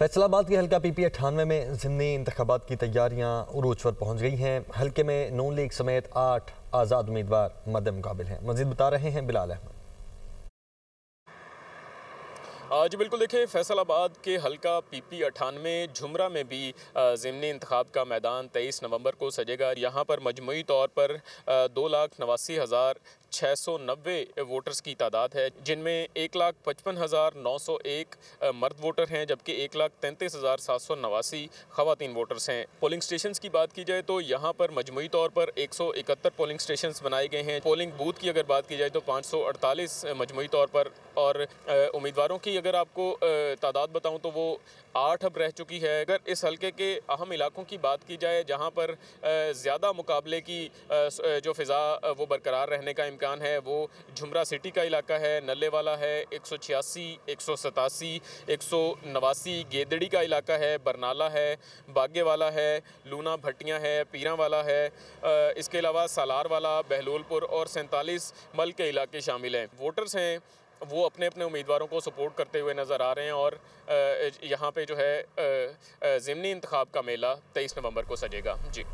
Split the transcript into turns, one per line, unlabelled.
फैसलाबाद के हल्का PP98 में ज़िमनी इंतखाबात की तैयारियां उरूज पर पहुंच गई हैं। हल्के में नून लीग समेत 8 आज़ाद उम्मीदवार मद्दे मुकाबिल हैं। मज़ीद बता रहे हैं बिलाल अहमद।
जी बिल्कुल, देखिए फैसलाबाद के हल्का PP98 झुमरा में भी ज़िमनी इंतखाब का मैदान 23 नवंबर को सजेगा। यहाँ पर मजमूई तौर पर 2,89,690 वोटर्स की तादाद है, जिनमें 1,55,901 मर्द वोटर हैं, जबकि 1,33,789 ख़वातीन वोटर्स हैं। पोलिंग स्टेशन की बात की जाए तो यहाँ पर मजमूई तौर पर 171 पोलिंग स्टेशन बनाए गए हैं। पोलिंग बूथ की अगर बात की जाए तो 548 मजमूई तौर पर, और उम्मीदवारों की अगर आपको तादाद बताऊं तो वो 8 अब रह चुकी है। अगर इस हल्के के अहम इलाकों की बात की जाए जहां पर ज़्यादा मुकाबले की जो फ़िज़ा वो बरकरार रहने का इम्कान है, वो झुमरा सिटी का इलाका है, नल्ले वाला है, 186, 187, 189 गेदड़ी का इलाका है, बरनाला है, बागे वाला है, लूना भट्टियाँ है, पीरा वाला है, इसके अलावा सालार वाला, बहलोलपुर और 47 मल के इलाके शामिल हैं। वोटर्स हैं वो अपने अपने उम्मीदवारों को सपोर्ट करते हुए नज़र आ रहे हैं, और यहाँ पे जो है ज़िमनी इंतखाब का मेला 23 नवंबर को सजेगा। जी।